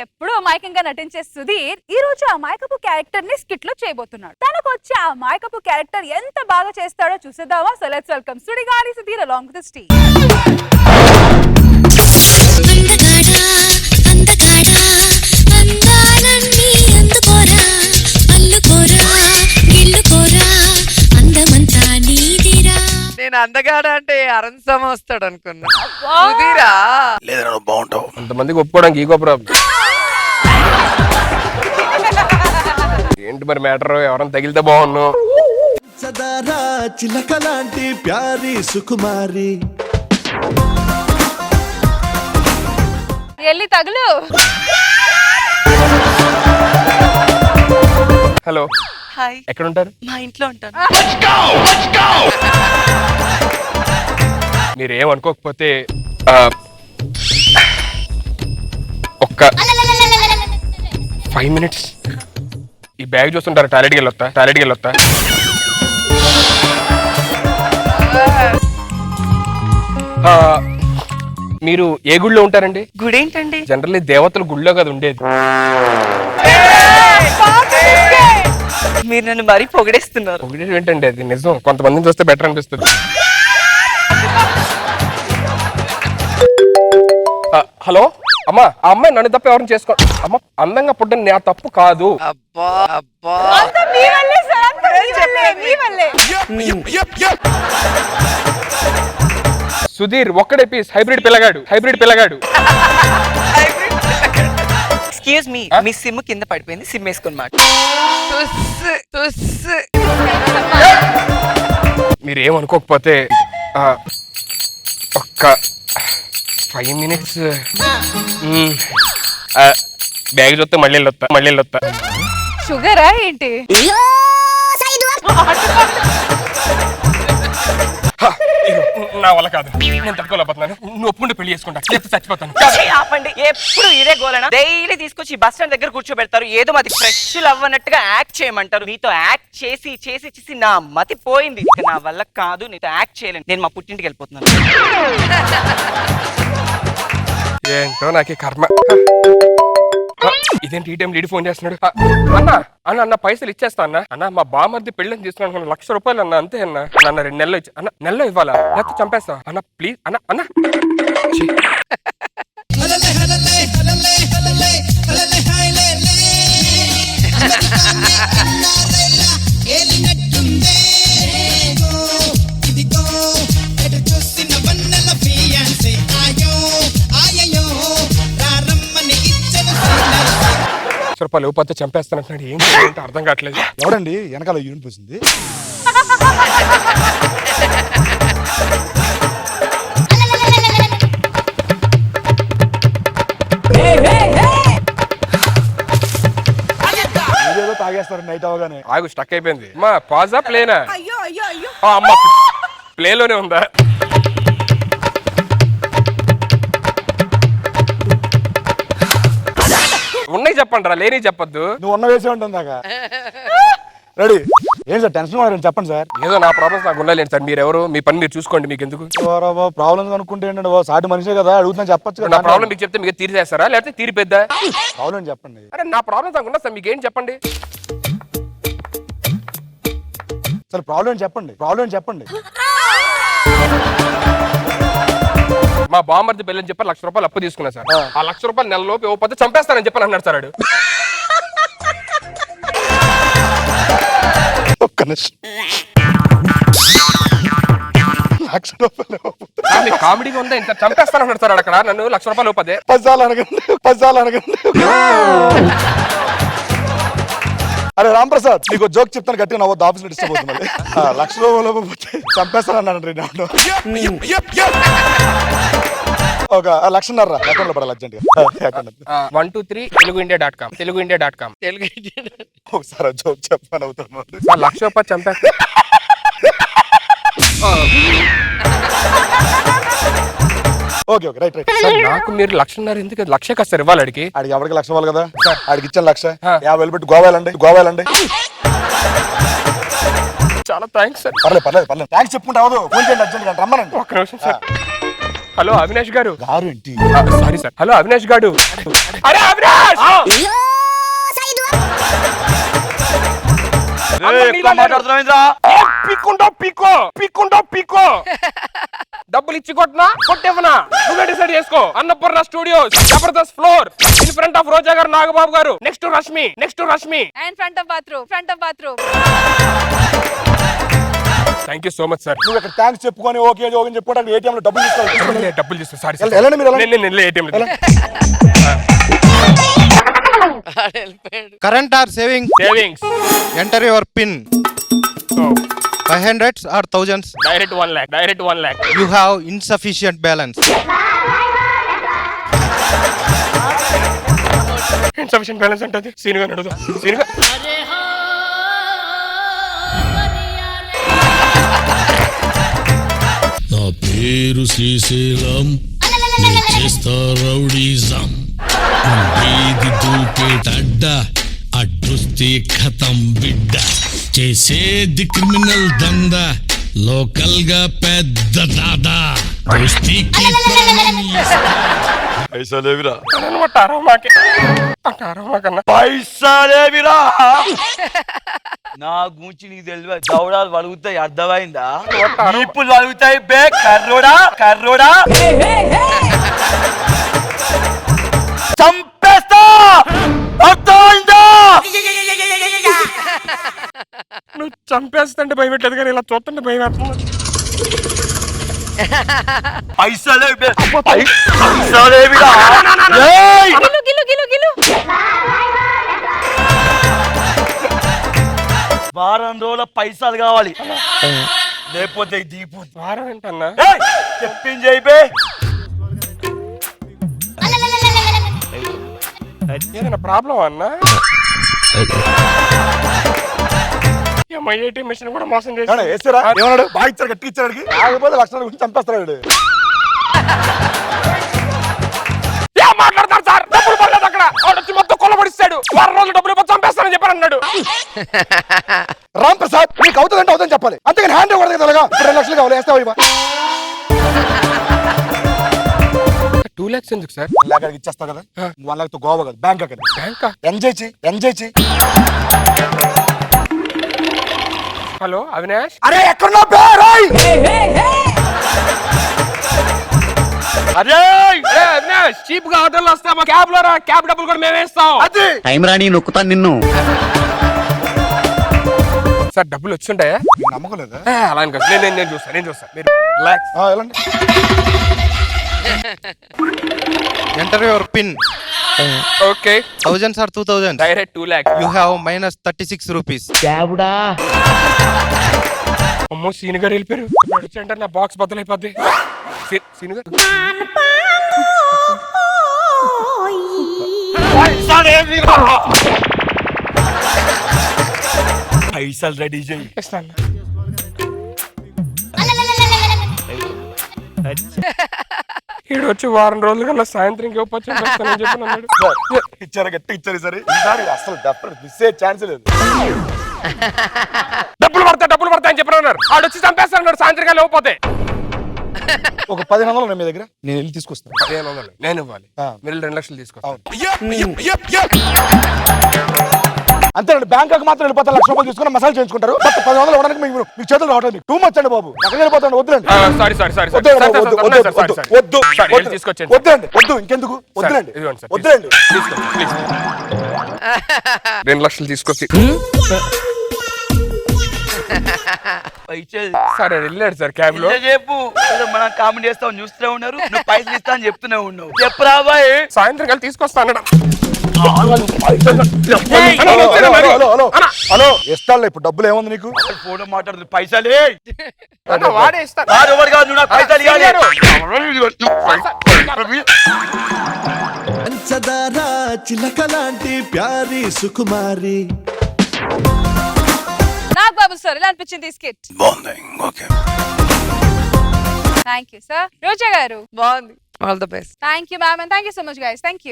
ఎప్పుడూ అమాయకంగా నటించే సుధీర్ ఈ రోజు అమాయకపు క్యారెక్టర్ ని స్కిట్ లో చేయబోతున్నాడు. తనకు వచ్చే ఆ అమాయకపు క్యారెక్టర్ ఎంత బాగా చేస్తాడో చూసేద్దామా? So let's welcome Sudigali Sudheer along with the steam. నేను అందగాడ అంటే అరంసమ వస్తాడు అనుకున్నా. సుధీరా లేదా బాగుంటావు. అంతమందికి ఒప్పుకోవడానికి ఈగో ప్రాబ్లం ఏంటి మరి మ్యాటర్? ఎవరైనా తగిలితే బాగున్నావు. సదారా చిలక లాంటి ప్యారి సుకుమారి ఎల్లి తగులు. Hello, hi. ఎక్కడ ఉంటారు? మా ఇంట్లో ఉంటాను. మీరు ఏమనుకోకపోతే ఒక్క 5 minutes ఈ బ్యాగ్ చూస్తుంటారు. టాయిలెట్కి వెళ్ళొస్తా. మీరు ఏ గుడిలో ఉంటారండి? గుడి ఏంటండి? జనరల్లీ దేవతలు గుడిలో కదా ఉండేది. మీరు నన్ను మరీ పొగిడేస్తున్నారు. ఒకటి ఏంటండి, అది నిజం. కొంతమందిని చూస్తే బెటర్ అనిపిస్తుంది. హలో అమ్మా, ఆ అమ్మాయి నన్ను తప్ప ఎవరిని చేసుకో. అమ్మ, అందంగా పుట్టిన నా తప్పు కాదు. అబ్బా అబ్బా, సుధీర్ ఒక్కడే పీస్. హైబ్రిడ్ పిల్లగాడు. ఎక్స్క్యూజ్ మీ, మీ సిమ్ కింద పడిపోయింది. సిమ్ వేసుకొని మాట. మీరు ఏమనుకోకపోతే ఒక్క 5 minutes బ్యాగ్ చూస్తే మళ్ళీ వెళ్ళొస్తా. షుగరా ఏంటి? నా వల్ల కాదు, నేను తట్టుకోలేకపోతున్నాను. నువ్వు ఒప్పుకుంటే పెళ్లి చేసుకుంటా, లేకపోతే చచ్చిపోతాను. ఆపండి, ఎప్పుడు ఇదే గోలనా? డైలీ తీసుకొచ్చి బస్ స్టాండ్ దగ్గర కూర్చోబెడతారు. ఏదో మాది ఫ్రెష్ లవ్ అన్నట్టుగా యాక్ట్ చేయమంటారు. నీతో యాక్ట్ చేసి నా మతి పోయింది. ఇక నా వల్ల కాదు, నీతో యాక్ట్ చేయలేను. నేను మా పుట్టింటికి వెళ్ళిపోతున్నాను. ఏంటో నాకు కర్మ. ఇదేంటి ఈ టైం లీడ్ ఫోన్ చేస్తున్నాడు? అన్న పైసలు ఇచ్చేస్తా అన్న. మా బామర్ది పెళ్ళని తీసుకున్నాను. 1,00,000 రూపాయలు అన్న, అంతే అన్న. 2 నెలలు ఇచ్చి అన్న, నెలలో ఇవ్వాలా? లేకపోతే చంపేస్తా అన్న, ప్లీజ్ అన్న. రూపాయలు ఇవ్వకపోతే చంపేస్తానంటున్నాడు. ఏంటి అర్థం కావట్లేదు. ఎవడండి వెనకాల యూనిట్ పోసింది? ఏదో తాగేస్తారు నైట్ అవగానే. ఆగు, స్టక్ అయిపోయింది. అమ్మా పాజా ప్లేనా? అయ్యో అమ్మ ప్లేలోనే ఉందా? ఉన్నాయి చెప్పండి రా, లేని చెప్పొద్దు. నువ్వు ఉన్న వేసే ఉంటుంది దాకా. రెడీ. ఏం సార్ టెన్షన్ పడండి, చెప్పండి సార్. ఏదో నా ప్రాబ్లమ్స్ నాకు ఉండాలి సార్. మీరు ఎవరు? మీ పని మీరు చూసుకోండి. మీకు ఎందుకు ప్రాబ్లమ్స్ అనుకుంటే ఏంటంటే సాటి మనిషే కదా, అడుగుతున్నా చెప్పచ్చు కదా. నా ప్రాబ్లం మీకు చెప్తే మీకు తీర్చేస్తారా, లేకపోతే తీరిపోద్దా? ప్రాబ్లం చెప్పండి. అరే నా ప్రాబ్లమ్స్ నాకు ఉన్నా సార్, మీకు ఏం చెప్పండి. సార్ ప్రాబ్లం చెప్పండి. మా బామర్ది పెళ్ళని చెప్పి 1,00,000 రూపాయలు అప్పు తీసుకున్నా సార్. ఆ 1,00,000 రూపాయలు నెలలోపు ఇవ్వకపోతే చంపేస్తానని చెప్పని అన్నాడు సార్. ఒక్క నిమిషం. కామెడీగా ఉందా? ఇంత చంపేస్తానన్నాడు సార్ అక్కడ. నన్ను 1,00,000 రూపాయలు ఇవ్వదే. 10 అనగండి. అరే రాంప్రసాద్, నీకు జోక్ చెప్తాను గట్టిగా నవ్వద్దు, ఆఫీస్ లో డిస్టర్బ్ అవుతుంది. 1,00,000 రూపాయలు చంపేస్తానన్నాడు. ఒక 1,00,000 అకౌంట్ లో పడాలి అర్జెంట్ గా. 123teluguindia.com. ఒకసారి జోక్ చెప్పాను అవుతాను. 1,00,000 రూపాయలు చంపేస్తా. Okay right. నాకు మీరు 1,00,000 ఎందుకు? 1,00,000 కదా సార్ ఇవ్వాలి అడిగి. ఆడికి ఎవరికి 1,00,000 ఇవ్వాలి కదా? ఆడికి ఇచ్చాను 1,00,000. 50,000 పెట్టి గోవాలండి. చాలా థ్యాంక్స్ సార్. పర్లేదు థ్యాంక్స్ చెప్పుకుంటే అవదు. ఫోన్ చేయండి అర్జెంట్ గా రమ్మనండి. ఒక్క నిమిషం సార్. హలో అవినాష్ గారు. గారు ఏంటి? Sorry sir. హలో అవినాష్ గారు. అరే అవినాష్ పీకో డబ్బులు ఇచ్చి కొట్టినా కొట్టేవనా నువ్వే డిసైడ్ చేసుకో. Annapurna Studios Jabardasth floor in front of Roja garu, Nagababu garu, next Rashmi and front of bathroom. Thank you so much sir. నువ్వు ఇక్కడ థ్యాంక్స్ చెప్పుకొని ఓకే ఓకే చెప్పుకోవడానికి ఏటీఎం లో డబ్బులు తీసుకోవాలి. డబ్బులు తీసుకో. సారీ వెళ్ళండి మీరు వెళ్ళండి. ATM Current or saving? Savings Enter your PIN. 500s or thousands? Direct 1 lakh. You have insufficient balance. Insufficient balance అంటే సీన్ గా నడుదా సీన్ గా. నా పేరు శ్రీశైలం, నే చేస్తా రౌడీజం, వీధి దూకేటడ్డ, అడ్డొస్తే ఖతం బిడ్డ, చేసేది క్రిమినల్ దంద, లోకల్ గా పెద్ద దాదా, దోస్తీకి ప్రాణం ఇస్తా. పైసలేవిరా పైసలేవిరా నా గురించి నీకు తెలియదు. దౌడాలు వలుగుతాయి, అర్థమైందా? ఇప్పుడు వలుగుతాయి బే కర్రోడా చంపేస్తా, అర్థమైందా? నువ్వు చంపేస్తుంటే భయం పెట్టలేదు కానీ ఇలా చూస్తుంటే భయం వేస్తుంది. పైసలేవిరా గిల్లు. వారం రోజుల పైసలు కావాలి, లేకపోతే దీపు వారం ఏంటన్నా? చెప్పింది అయిపోయి ఏదైనా ప్రాబ్లం అన్నా? ఏటీఎం మిషన్ కూడా మోసం చేసి వేస్తారా ఏమన్నాడు? బాగా ఇచ్చారు, గట్టి ఇచ్చాడు, కాకపోతే లక్షణాల గురించి చంపేస్తాడు. ఏం మాట్లాడతారు సార్? డబ్బులు పడలేదు అక్కడ, వచ్చి మొత్తం కొల్లబడిస్తాడు. వారం రోజులు డబ్బులు ఇవ్వ చంపేస్తానని చెప్పారు అన్నాడు. రామ్ ప్రసాద్ నీకు అవుతుందంటే అవుతుందని చెప్పాలి, అంతేగాని హ్యాండ్ ఓవర్ కదా. 2 లక్షలు కావాలి, వేస్తావా? 2 lakhs ఎందుకు సార్? 1 lakh ఇచ్చేస్తావు కదా. 1 lakh తో గోవా కదా, బ్యాంక్ కదా. బ్యాంకా? ఎంజాయ్ చేయి. హలో అవినాష్. అరే ఎక్కడున్నా పేరాయ్? అరే అవినాష్, చీప్ గా ఆటోలో వస్తా, మా క్యాబ్ లో రా, క్యాబ్ డబ్బులు కూడా మేమే ఇస్తాం. అది టైం రాని నొక్కుతాను నిన్ను. సార్ డబ్బులు వచ్చుంటాయా? నీకు నమ్మకం లేదా? అలా అని కాదు, నేను చూస్తాను మీరు రిలాక్స్. వెళ్ళండి. Enter your PIN. Okay. Thousands or 2000s? Direct 2 lakhs. You have minus 36 rupees. అమ్మో సీన్ గారు వెళ్ళిపోయారు. వచ్చంటే నా బాక్స్ బద్దలైపోద్ది. సీన్ గారు పైసలు రెడీ చేయి. ఇస్తాను. ఈడు వచ్చి వారం రోజుల కల్లా సాయంత్రం ఇవ్వచ్చు చెప్పి అన్నాడు. ఇచ్చారు, గట్టి ఇచ్చారు. సరే ఈసారి అసలు డెఫినెట్ మిస్ అయ్యే ఛాన్స్ లేదు. డబ్బులు పడతాయి అని చెప్పి అన్నారు. ఆడు వచ్చి చంపేస్తాడు సాయంత్రం కల్లా ఇవ్వకపోతే. ఒక 1500 ఉన్నాయి మీ దగ్గర, నేను వెళ్ళి తీసుకొస్తాను. 1500 నేను ఇవ్వాలి, మీరు 2 లక్షలు తీసుకోవాలి. అంతేనండి. బ్యాంకాక్ మాత్రం వెళ్ళిపోతారు, 1 లక్ష రూపాయలు తీసుకుని మసాలా చేయించుకుంటారు. బట్ 1000 ఇవ్వడానికి మీకు చేతులు రావట్లేదు. టూ మచ్ అండి బాబు, ఎక్కడ వెళ్ళిపోతాను. వద్దులండి, వద్దు, ఇంకెందుకు వద్దులండి. 2 లక్షలు తీసుకొచ్చి సరే వెళ్ళాడు సార్ క్యాబ్ లో. చెప్పు, మనం కామెంట్ చేస్తాం, చూస్తూనే ఉన్నారు. నువ్వు పైసలు ఇస్తా అని చెప్తూనే ఉన్నావు. చెప్పురా బాయ్, సాయంత్రం కలిసి తీసుకొస్తా అన్నాడు. హలో ఇస్తాను. ఇప్పుడు డబ్బులు ఏముంది నీకు? ఫోన్ మాట్లాడుతుంది. పైసలే వాడే ఇస్తాను. ఎవరు కాదు, నువ్వు నాకు పైసలు పంచదార చిలక లాంటి ప్యారీ సుకుమారి. నాగబాబు సార్ ఎలా అనిపించింది ఈ skit? Thank you sir. Roja garu బాగుంది. All the best. Thank you ma'am, and thank you so much guys. Thank you.